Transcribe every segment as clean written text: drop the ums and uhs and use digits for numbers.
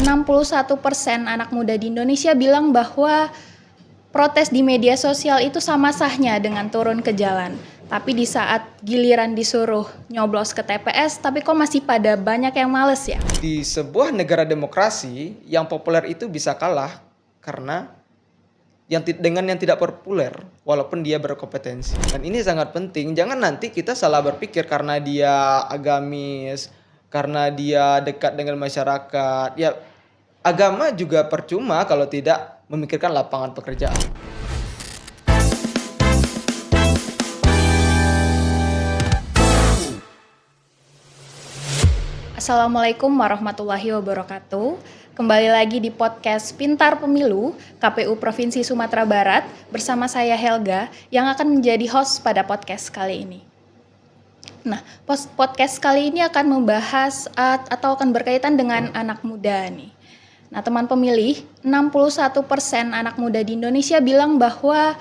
61% anak muda di Indonesia bilang bahwa protes di media sosial itu sama sahnya dengan turun ke jalan. Tapi di saat giliran disuruh nyoblos ke TPS, tapi kok masih pada banyak yang males ya? Di sebuah negara demokrasi, yang populer itu bisa kalah karena dengan yang tidak populer, walaupun dia berkompetensi. Dan ini sangat penting, jangan nanti kita salah berpikir karena dia agamis, karena dia dekat dengan masyarakat. Ya, agama juga percuma kalau tidak memikirkan lapangan pekerjaan. Assalamualaikum warahmatullahi wabarakatuh. Kembali lagi di podcast Pintar Pemilu KPU Provinsi Sumatera Barat bersama saya Helga yang akan menjadi host pada podcast kali ini. Nah, podcast kali ini akan membahas atau akan berkaitan dengan anak muda nih. Nah, teman pemilih, 61% anak muda di Indonesia bilang bahwa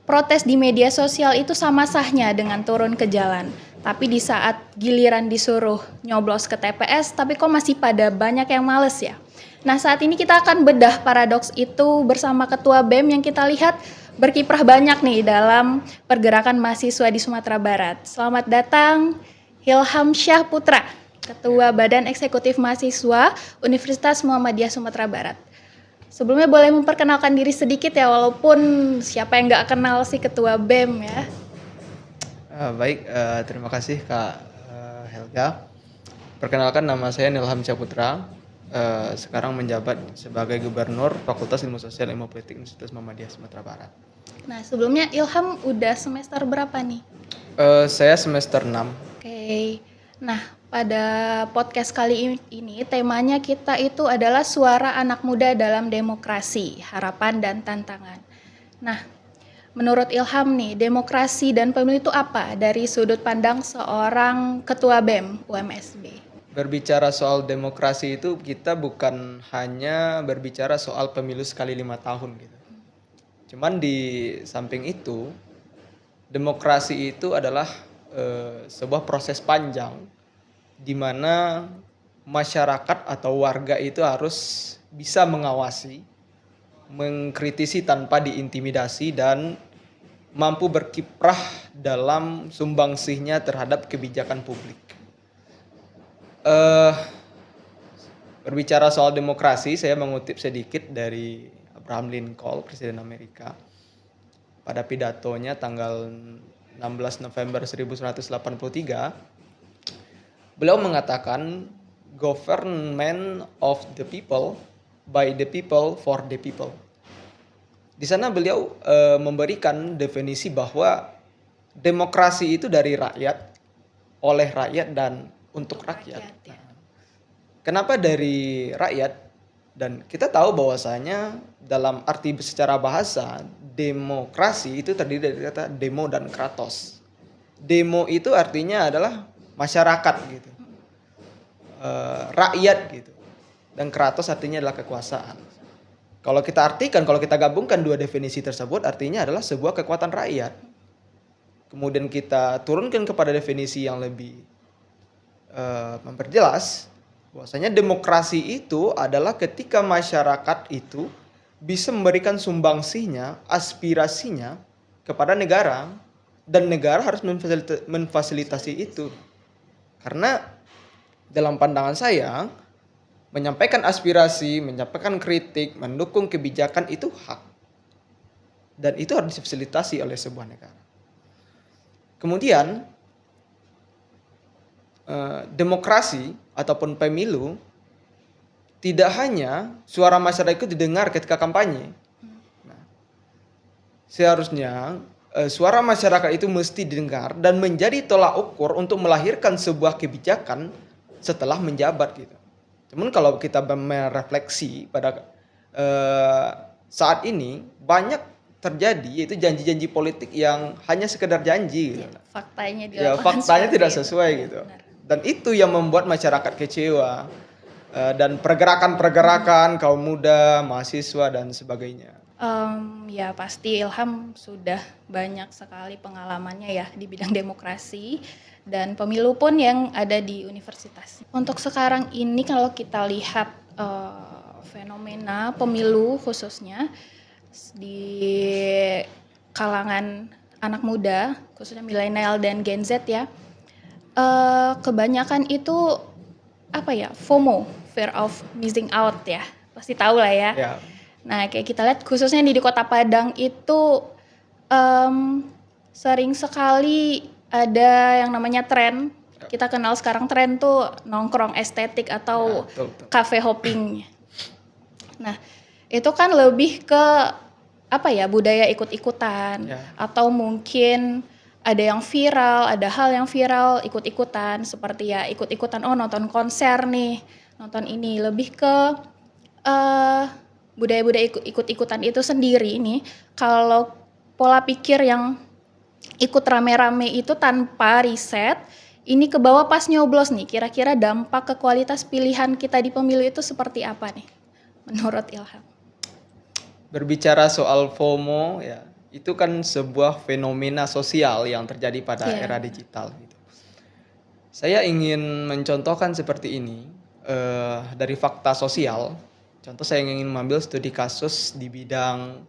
protes di media sosial itu sama sahnya dengan turun ke jalan. Tapi di saat giliran disuruh nyoblos ke TPS, tapi kok masih pada banyak yang males ya? Nah, saat ini kita akan bedah paradoks itu bersama Ketua BEM yang kita lihat berkiprah banyak nih dalam pergerakan mahasiswa di Sumatera Barat. Selamat datang Ilham Syah Putra, Ketua Badan Eksekutif Mahasiswa Universitas Muhammadiyah Sumatera Barat. Sebelumnya boleh memperkenalkan diri sedikit ya, walaupun siapa yang nggak kenal si Ketua BEM ya. Baik, terima kasih Kak Helga. Perkenalkan, nama saya Ilham Syah Putra. Sekarang menjabat sebagai Gubernur Fakultas Ilmu Sosial Ilmu Politik Universitas Muhammadiyah Sumatera Barat. Nah, sebelumnya Ilham udah semester berapa nih? Saya semester 6. Oke. Nah, pada podcast kali ini temanya kita itu adalah suara anak muda dalam demokrasi, harapan dan tantangan. Nah, menurut Ilham nih, demokrasi dan pemilu itu apa dari sudut pandang seorang Ketua BEM UMSB? Berbicara soal demokrasi itu kita bukan hanya berbicara soal pemilu sekali 5 tahun gitu. Cuman di samping itu, demokrasi itu adalah sebuah proses panjang di mana masyarakat atau warga itu harus bisa mengawasi, mengkritisi tanpa diintimidasi, dan mampu berkiprah dalam sumbangsihnya terhadap kebijakan publik. Berbicara soal demokrasi, saya mengutip sedikit dari Abraham Lincoln, Presiden Amerika. Pada pidatonya tanggal 16 November 1983, beliau mengatakan, government of the people, by the people, for the people. Di sana beliau memberikan definisi bahwa demokrasi itu dari rakyat, oleh rakyat, dan untuk rakyat. Ya. Kenapa dari rakyat? Dan kita tahu bahwasanya dalam arti secara bahasa, demokrasi itu terdiri dari kata demo dan kratos. Demo itu artinya adalah masyarakat gitu, rakyat gitu, dan kratos artinya adalah kekuasaan. Kalau kita artikan, kalau kita gabungkan dua definisi tersebut, artinya adalah sebuah kekuatan rakyat. Kemudian kita turunkan kepada definisi yang lebih memperjelas bahwasanya demokrasi itu adalah ketika masyarakat itu bisa memberikan sumbangsihnya, aspirasinya kepada negara, dan negara harus memfasilitasi itu. Karena dalam pandangan saya, menyampaikan aspirasi, menyampaikan kritik, mendukung kebijakan itu hak. Dan itu harus difasilitasi oleh sebuah negara. Kemudian demokrasi ataupun pemilu tidak hanya suara masyarakat itu didengar ketika kampanye. Nah, seharusnya suara masyarakat itu mesti didengar dan menjadi tolak ukur untuk melahirkan sebuah kebijakan setelah menjabat gitu. Cuman kalau kita merefleksi pada saat ini, banyak terjadi yaitu janji-janji politik yang hanya sekedar janji gitu. Faktanya di lapangan faktanya tidak itu. sesuai gitu. Benar. Dan itu yang membuat masyarakat kecewa, dan pergerakan-pergerakan kaum muda, mahasiswa, dan sebagainya. Ya pasti Ilham sudah banyak sekali pengalamannya ya di bidang demokrasi dan pemilu pun yang ada di universitas. Untuk sekarang ini kalau kita lihat fenomena pemilu khususnya di kalangan anak muda, khususnya milenial dan Gen Z ya, kebanyakan itu apa ya, FOMO, fear of missing out ya, pasti tahu lah ya. Ya, Nah, kayak kita lihat khususnya di Kota Padang itu sering sekali ada yang namanya tren. Kita kenal sekarang tren tuh nongkrong estetik atau betul, betul. cafe hopping. Nah, itu kan lebih ke apa ya, budaya ikut-ikutan Ya. atau mungkin ada yang viral, ada hal yang viral ikut-ikutan seperti ya ikut-ikutan nonton konser nih, nonton ini, lebih ke budaya-budaya ikut-ikutan itu sendiri nih, kalau pola pikir yang ikut rame-rame itu tanpa riset, ini ke bawah pas nyoblos nih, kira-kira dampak ke kualitas pilihan kita di pemilu itu seperti apa nih menurut Ilham? Berbicara soal FOMO ya, itu kan sebuah fenomena sosial yang terjadi pada Iya. era digital gitu. Saya ingin mencontohkan seperti ini dari fakta sosial. Contoh saya ingin mengambil studi kasus di bidang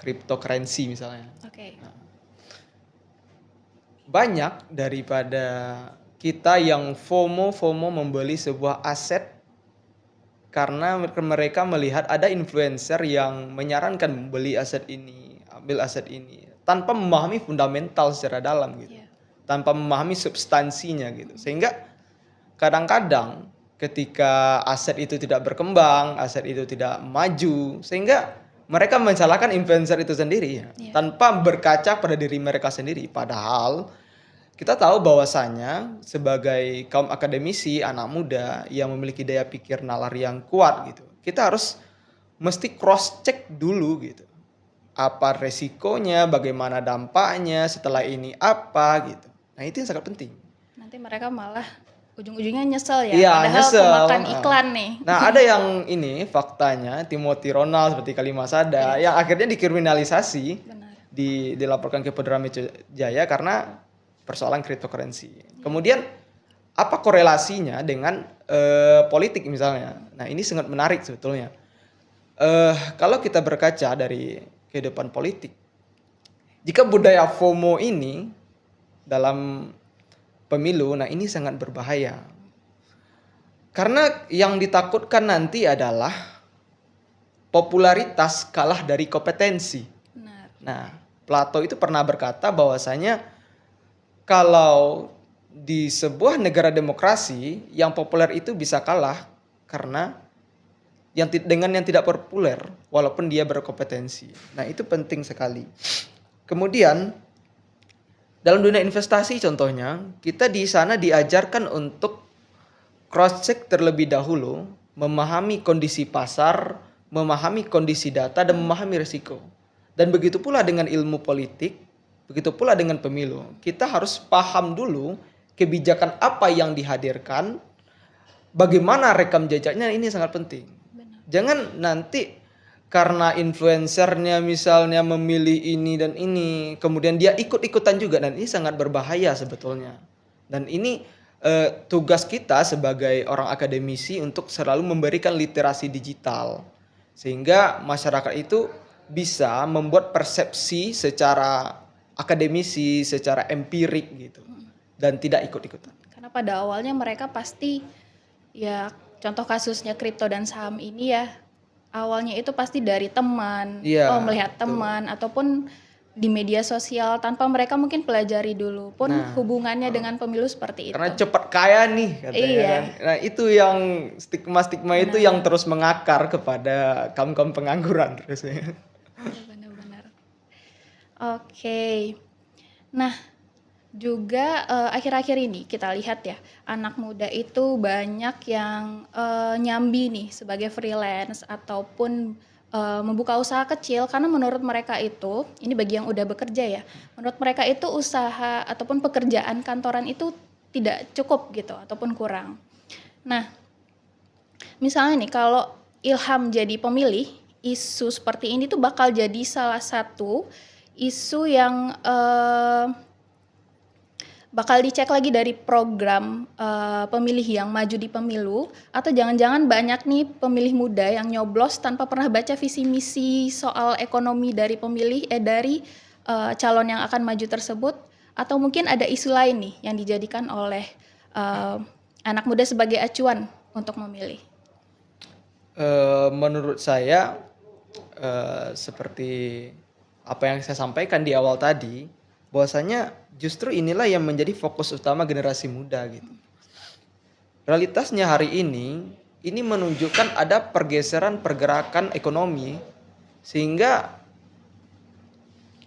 cryptocurrency misalnya. Oke. Banyak daripada kita yang FOMO membeli sebuah aset karena mereka melihat ada influencer yang menyarankan beli aset ini, ambil aset ini, tanpa memahami fundamental secara dalam gitu, Iya. tanpa memahami substansinya gitu, sehingga kadang-kadang ketika aset itu tidak berkembang, aset itu tidak maju, sehingga mereka menyalahkan influencer itu sendiri ya, Iya. tanpa berkaca pada diri mereka sendiri. Padahal kita tahu bahwasanya sebagai kaum akademisi, anak muda yang memiliki daya pikir nalar yang kuat gitu, kita harus mesti cross check dulu gitu. Apa resikonya, bagaimana dampaknya, setelah ini apa gitu. Nah, itu yang sangat penting. Nanti mereka malah ujung-ujungnya nyesel ya, Iya, padahal nyesel. kemakan iklan nih. Nah, ada yang ini faktanya Timothy Ronald seperti Kalimasada yang akhirnya dikriminalisasi, Benar. dilaporkan ke Polda Metro Jaya karena persoalan cryptocurrency. Kemudian apa korelasinya dengan politik misalnya? Nah, ini sangat menarik sebetulnya. Kalau kita berkaca dari kehidupan politik, jika budaya FOMO ini dalam pemilu, nah ini sangat berbahaya. Karena yang ditakutkan nanti adalah popularitas kalah dari kompetensi. Benar. Nah, Plato itu pernah berkata bahwasanya kalau di sebuah negara demokrasi yang populer itu bisa kalah karena dengan yang tidak populer walaupun dia berkompetensi. Nah, itu penting sekali. Kemudian dalam dunia investasi contohnya, kita di sana diajarkan untuk cross check terlebih dahulu, memahami kondisi pasar, memahami kondisi data dan memahami risiko. Dan begitu pula dengan ilmu politik, begitu pula dengan pemilu. Kita harus paham dulu kebijakan apa yang dihadirkan, bagaimana rekam jejaknya, ini sangat penting. Benar. Jangan nanti karena influencernya misalnya memilih ini dan ini, kemudian dia ikut-ikutan juga, dan ini sangat berbahaya sebetulnya. Dan ini tugas kita sebagai orang akademisi untuk selalu memberikan literasi digital, sehingga masyarakat itu bisa membuat persepsi secara akademisi, secara empirik gitu, dan tidak ikut-ikutan. Karena pada awalnya mereka pasti ya, contoh kasusnya kripto dan saham ini ya, awalnya itu pasti dari teman, Iya, melihat betul. teman ataupun di media sosial tanpa mereka mungkin pelajari dulu pun hubungannya dengan pemilu seperti itu. Karena cepat kaya nih katanya Iya. kan. Nah, itu yang stigma-stigma itu yang terus mengakar kepada kaum-kaum pengangguran terus ya. Benar-benar. Oke. Nah, juga akhir-akhir ini kita lihat ya, anak muda itu banyak yang nyambi nih sebagai freelance ataupun membuka usaha kecil karena menurut mereka itu, ini bagi yang udah bekerja ya, menurut mereka itu usaha ataupun pekerjaan kantoran itu tidak cukup gitu ataupun kurang. Nah, misalnya nih kalau Ilham jadi pemilih isu seperti ini tuh bakal jadi salah satu isu yang bakal dicek lagi dari program pemilih yang maju di pemilu, atau jangan-jangan banyak nih pemilih muda yang nyoblos tanpa pernah baca visi misi soal ekonomi dari dari calon yang akan maju tersebut, atau mungkin ada isu lain nih yang dijadikan oleh anak muda sebagai acuan untuk memilih. Menurut saya seperti apa yang saya sampaikan di awal tadi, bahwasanya justru inilah yang menjadi fokus utama generasi muda gitu. Realitasnya hari ini menunjukkan ada pergeseran pergerakan ekonomi, sehingga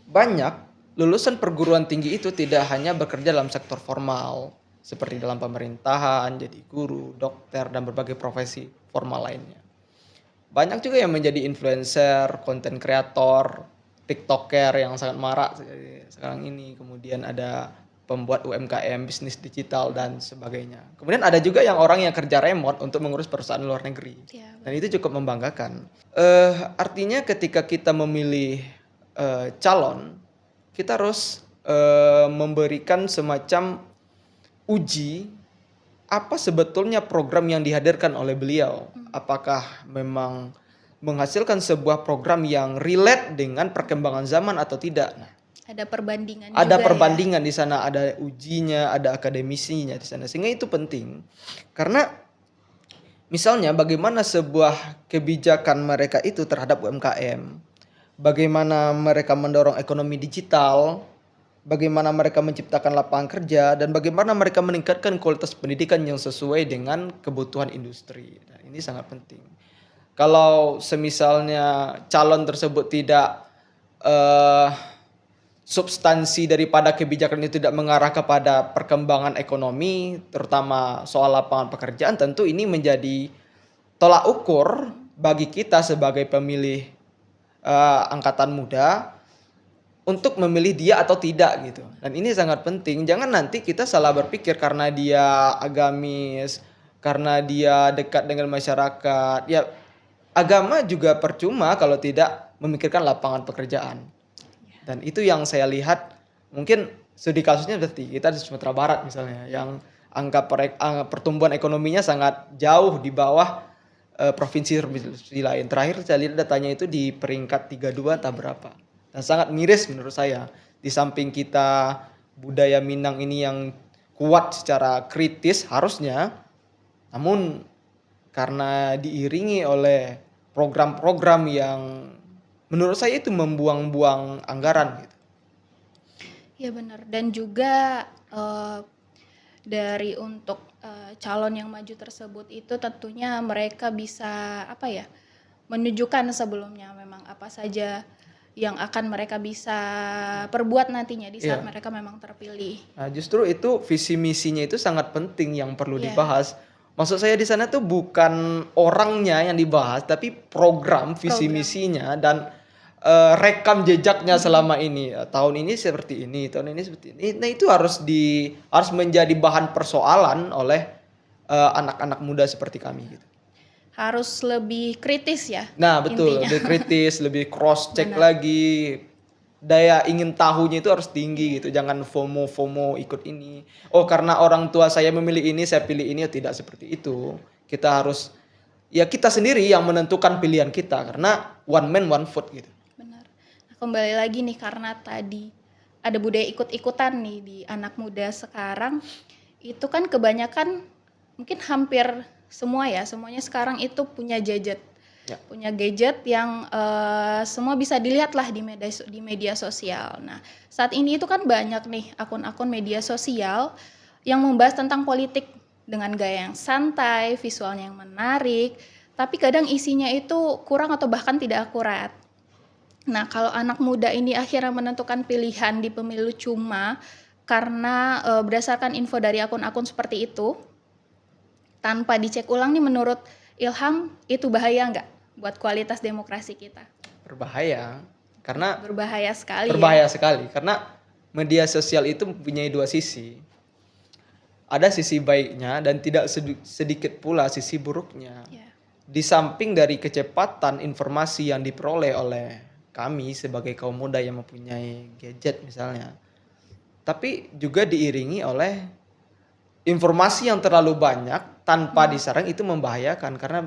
banyak lulusan perguruan tinggi itu tidak hanya bekerja dalam sektor formal seperti dalam pemerintahan, jadi guru, dokter, dan berbagai profesi formal lainnya. Banyak juga yang menjadi influencer, konten kreator, tiktoker yang sangat marak sekarang ini. Kemudian ada pembuat UMKM, bisnis digital, dan sebagainya. Kemudian ada juga yang orang yang kerja remote untuk mengurus perusahaan luar negeri. Dan itu cukup membanggakan. Artinya ketika kita memilih calon, kita harus memberikan semacam uji apa sebetulnya program yang dihadirkan oleh beliau. Apakah memang menghasilkan sebuah program yang relate dengan perkembangan zaman atau tidak. Nah, ada perbandingan ada juga perbandingan di sana, ada ujinya, ada akademisinya di sana. Sehingga itu penting. Karena misalnya bagaimana sebuah kebijakan mereka itu terhadap UMKM, bagaimana mereka mendorong ekonomi digital, bagaimana mereka menciptakan lapangan kerja, dan bagaimana mereka meningkatkan kualitas pendidikan yang sesuai dengan kebutuhan industri. Nah, ini sangat penting. Kalau semisalnya calon tersebut tidak substansi daripada kebijakan itu tidak mengarah kepada perkembangan ekonomi, terutama soal lapangan pekerjaan, tentu ini menjadi tolak ukur bagi kita sebagai pemilih angkatan muda untuk memilih dia atau tidak gitu. Dan ini sangat penting. Jangan nanti kita salah berpikir karena dia agamis, karena dia dekat dengan masyarakat. Ya, agama juga percuma kalau tidak memikirkan lapangan pekerjaan. Dan itu yang saya lihat, mungkin studi kasusnya seperti kita di Sumatera Barat misalnya, yang angka pertumbuhan ekonominya sangat jauh di bawah provinsi lain. Terakhir saya lihat datanya itu di peringkat 32 atau berapa. Dan sangat miris menurut saya. Di samping kita budaya Minang ini yang kuat secara kritis harusnya, namun karena diiringi oleh program-program yang menurut saya itu membuang-buang anggaran gitu. Ya benar. Dan juga dari untuk calon yang maju tersebut itu tentunya mereka bisa menunjukkan sebelumnya memang apa saja yang akan mereka bisa perbuat nantinya di saat mereka memang terpilih. Nah, justru itu visi misinya itu sangat penting yang perlu dibahas. Maksud saya di sana tuh bukan orangnya yang dibahas, tapi program visi misinya dan rekam jejaknya selama ini. Tahun ini seperti ini, tahun ini seperti ini. Nah, itu harus menjadi bahan persoalan oleh anak-anak muda seperti kami gitu. Harus lebih kritis ya. Nah, betul, lebih kritis, lebih cross check lagi. Daya ingin tahunya itu harus tinggi gitu. Jangan FOMO ikut ini. Oh, karena orang tua saya memilih ini, saya pilih ini. Tidak seperti itu. Kita harus, ya kita sendiri yang menentukan pilihan kita. Karena one man one vote gitu. Benar. Nah, kembali lagi nih, karena tadi ada budaya ikut-ikutan nih di anak muda sekarang. Itu kan kebanyakan, mungkin hampir semuanya sekarang itu punya gadget. Punya gadget yang semua bisa dilihat lah di media sosial. Nah, saat ini itu kan banyak nih akun-akun media sosial yang membahas tentang politik dengan gaya yang santai, visualnya yang menarik, tapi kadang isinya itu kurang atau bahkan tidak akurat. Nah, kalau anak muda ini akhirnya menentukan pilihan di pemilu cuma karena berdasarkan info dari akun-akun seperti itu, tanpa dicek ulang nih, menurut Ilham itu bahaya nggak buat kualitas demokrasi kita? Berbahaya, karena berbahaya sekali. Karena media sosial itu mempunyai dua sisi. Ada sisi baiknya dan tidak sedikit pula sisi buruknya. di samping dari kecepatan informasi yang diperoleh oleh kami sebagai kaum muda yang mempunyai gadget misalnya, tapi juga diiringi oleh informasi yang terlalu banyak tanpa disaring itu membahayakan karena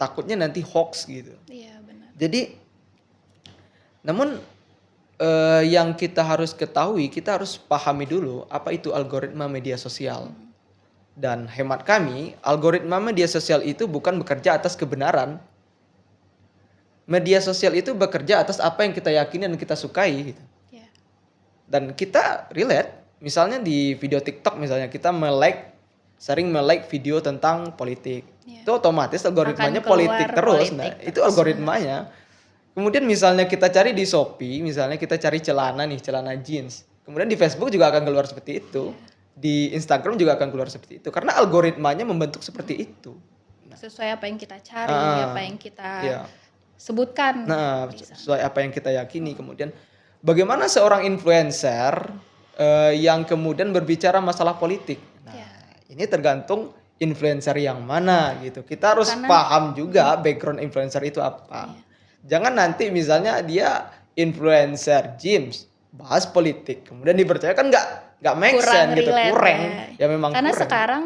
takutnya nanti hoax gitu. Iya, benar. Jadi namun yang kita harus ketahui, kita harus pahami dulu apa itu algoritma media sosial. Dan hemat kami, algoritma media sosial itu bukan bekerja atas kebenaran. Media sosial itu bekerja atas apa yang kita yakini dan kita sukai gitu. Iya. Dan kita relate, misalnya di video TikTok misalnya kita sering melike video tentang politik. Iya. Itu otomatis algoritmanya Akan keluar politik terus. politik Nah, itu terus. algoritmanya. Kemudian misalnya kita cari di Shopee, misalnya kita cari celana jeans. Kemudian di Facebook juga akan keluar seperti itu. Di Instagram juga akan keluar seperti itu. Karena algoritmanya membentuk seperti itu. Sesuai apa yang kita cari, apa yang kita Iya. sebutkan. Nah, di sana. sesuai apa yang kita yakini. Kemudian bagaimana seorang influencer yang kemudian berbicara masalah politik. Nah, Iya. ini tergantung influencer yang mana gitu. Kita harus Karena- paham juga background influencer itu apa. Jangan nanti misalnya dia influencer James bahas politik, kemudian dipercaya kan nggak make sense gitu, relate kurang. Ya memang Karena kurang. sekarang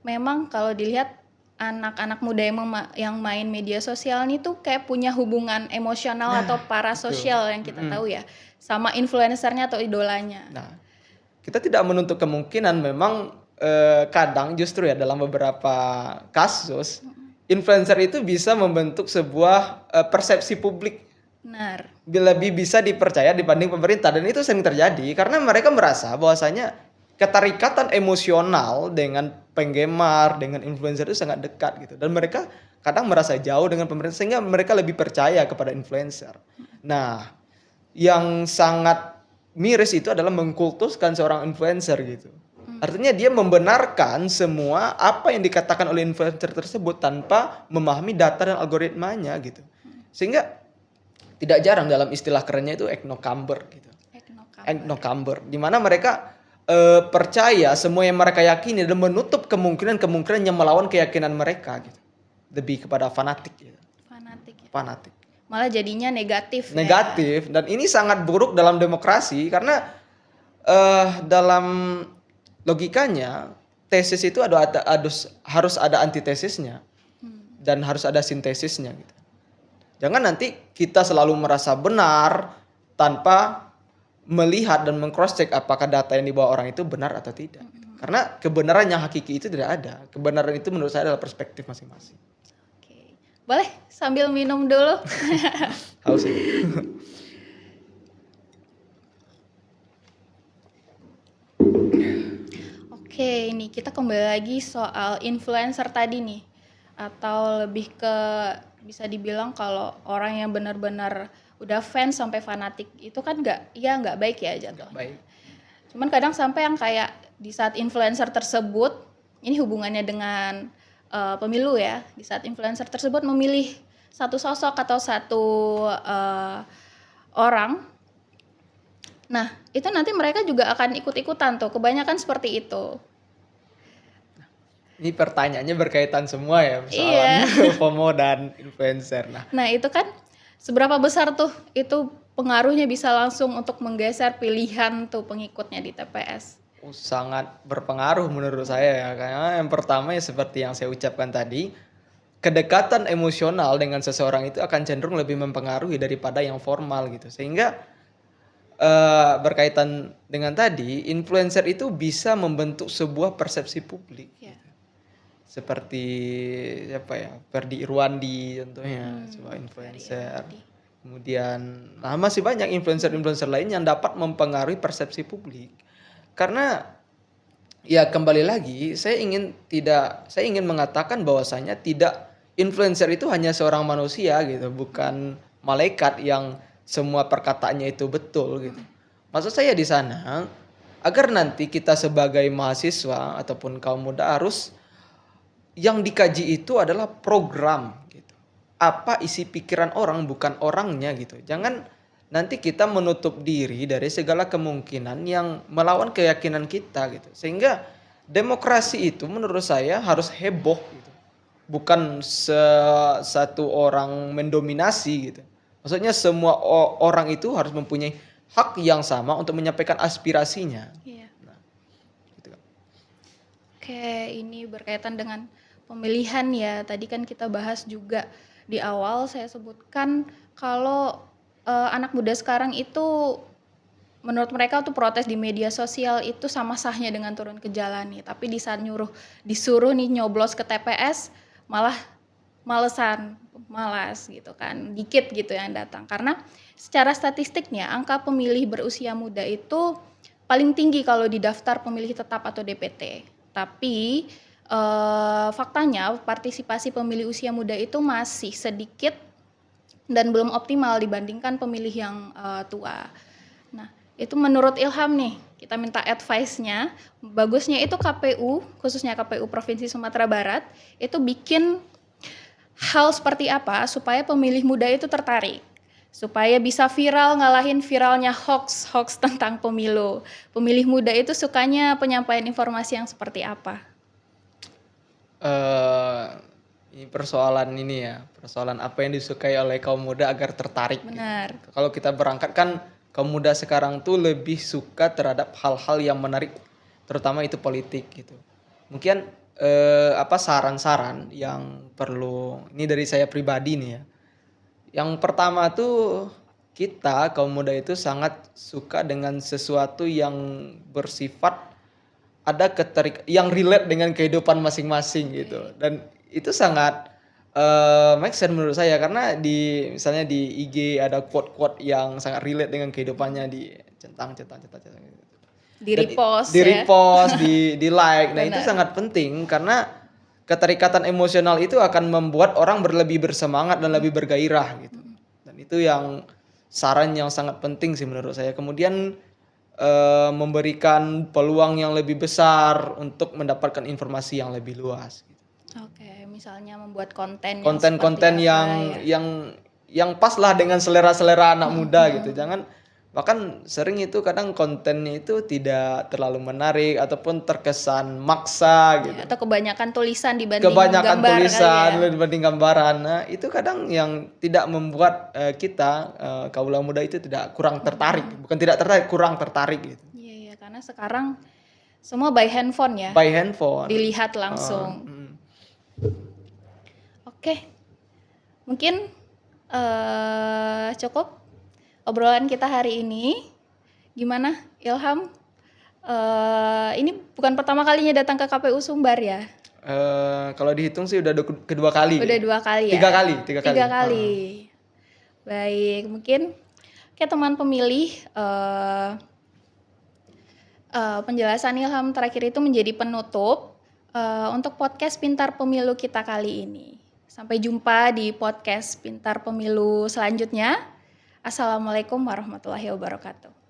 memang kalau dilihat anak-anak muda yang main media sosial ini tuh kayak punya hubungan emosional atau parasosial yang kita tahu ya sama influencernya atau idolanya. Nah, kita tidak menuntut kemungkinan memang kadang justru ya dalam beberapa kasus influencer itu bisa membentuk sebuah persepsi publik Benar. lebih bisa dipercaya dibanding pemerintah, dan itu sering terjadi karena mereka merasa bahwasanya keterikatan emosional dengan penggemar, dengan influencer itu sangat dekat gitu, dan mereka kadang merasa jauh dengan pemerintah sehingga mereka lebih percaya kepada influencer. Nah, yang sangat miris itu adalah mengkultuskan seorang influencer gitu. Artinya dia membenarkan semua apa yang dikatakan oleh influencer tersebut tanpa memahami data dan algoritmanya gitu. Sehingga tidak jarang dalam istilah kerennya itu echo chamber gitu. Echo chamber, di mana mereka percaya semua yang mereka yakini dan menutup kemungkinan yang melawan keyakinan mereka gitu. Lebih kepada fanatik gitu. Fanatik ya. Fanatik. Malah jadinya negatif. Negatif, dan ini sangat buruk dalam demokrasi karena dalam logikanya tesis itu harus ada antitesisnya dan harus ada sintesisnya gitu. Jangan nanti kita selalu merasa benar tanpa melihat dan meng-cross check apakah data yang dibawa orang itu benar atau tidak. Karena kebenaran yang hakiki itu tidak ada. Kebenaran itu menurut saya adalah perspektif masing-masing. Oke. Boleh sambil minum dulu. Haus ini. Oke, ini kita kembali lagi soal influencer tadi nih. Atau lebih ke bisa dibilang kalau orang yang benar-benar udah fans sampai fanatik itu kan nggak baik ya jatuhnya. Baik. Cuman kadang sampai yang kayak di saat influencer tersebut, ini hubungannya dengan pemilu ya, di saat influencer tersebut memilih satu sosok atau satu orang, nah itu nanti mereka juga akan ikut-ikutan tuh, kebanyakan seperti itu. Ini pertanyaannya berkaitan semua ya, persoalan FOMO dan influencer. Nah itu kan seberapa besar tuh itu pengaruhnya bisa langsung untuk menggeser pilihan tuh pengikutnya di TPS? Sangat berpengaruh menurut saya ya, karena yang pertama ya seperti yang saya ucapkan tadi, kedekatan emosional dengan seseorang itu akan cenderung lebih mempengaruhi daripada yang formal gitu, sehingga berkaitan dengan tadi, influencer itu bisa membentuk sebuah persepsi publik. Ya. Seperti siapa ya, Ferdi Irwandi contohnya, sebuah influencer. Kemudian masih banyak influencer-influencer lain yang dapat mempengaruhi persepsi publik. Karena ya kembali lagi saya ingin mengatakan bahwasanya tidak, influencer itu hanya seorang manusia gitu, bukan malaikat yang semua perkataannya itu betul gitu. Maksud saya di sana agar nanti kita sebagai mahasiswa ataupun kaum muda harus yang dikaji itu adalah program gitu. Apa isi pikiran orang, bukan orangnya gitu. Jangan nanti kita menutup diri dari segala kemungkinan yang melawan keyakinan kita gitu. Sehingga demokrasi itu menurut saya harus heboh gitu. Bukan satu orang mendominasi gitu. Maksudnya semua orang itu harus mempunyai hak yang sama untuk menyampaikan aspirasinya. Iya. Nah, gitu kan. Oke, ini berkaitan dengan pemilihan ya. Tadi kan kita bahas juga di awal saya sebutkan kalau anak muda sekarang itu menurut mereka tuh protes di media sosial itu sama sahnya dengan turun ke jalan nih. Tapi di saat disuruh nih nyoblos ke TPS malah malas gitu kan. Dikit gitu yang datang. Karena secara statistiknya angka pemilih berusia muda itu paling tinggi kalau di daftar pemilih tetap atau DPT. Tapi faktanya partisipasi pemilih usia muda itu masih sedikit dan belum optimal dibandingkan pemilih yang tua. Nah, itu menurut Ilham nih, kita minta advice-nya. Bagusnya itu KPU, khususnya KPU Provinsi Sumatera Barat, itu bikin hal seperti apa supaya pemilih muda itu tertarik. Supaya bisa viral, ngalahin viralnya hoax tentang pemilu. Pemilih muda itu sukanya penyampaian informasi yang seperti apa? Ini persoalan apa yang disukai oleh kaum muda agar tertarik. Benar. Gitu. Kalau kita berangkat kan kaum muda sekarang tuh lebih suka terhadap hal-hal yang menarik, terutama itu politik gitu. Mungkin saran-saran yang perlu, ini dari saya pribadi nih ya. Yang pertama tuh kita kaum muda itu sangat suka dengan sesuatu yang bersifat yang relate dengan kehidupan masing-masing gitu. Dan itu sangat make sense menurut saya karena misalnya di IG ada quote-quote yang sangat relate dengan kehidupannya centang gitu. Di repost di like. Nah, itu sangat penting karena keterikatan emosional itu akan membuat orang lebih bersemangat dan lebih bergairah gitu. Dan itu yang saran yang sangat penting sih menurut saya. Kemudian memberikan peluang yang lebih besar untuk mendapatkan informasi yang lebih luas. Oke, misalnya membuat konten yang pas lah dengan selera anak muda gitu. Bahkan sering itu kadang kontennya itu tidak terlalu menarik ataupun terkesan maksa gitu. Atau kebanyakan tulisan dibanding gambaran. Nah, itu kadang yang tidak membuat kita kaula muda itu kurang tertarik. Bukan tidak tertarik, kurang tertarik gitu. Iya, karena sekarang semua by handphone ya. By handphone. Dilihat langsung. Oke. Mungkin cukup obrolan kita hari ini. Gimana, Ilham? Ini bukan pertama kalinya datang ke KPU Sumbar ya? Kalau dihitung sih udah kedua kali. Udah 2 kali ya? Tiga kali. Baik, mungkin teman pemilih, penjelasan Ilham terakhir itu menjadi penutup untuk podcast Pintar Pemilu kita kali ini. Sampai jumpa di podcast Pintar Pemilu selanjutnya. Assalamualaikum warahmatullahi wabarakatuh.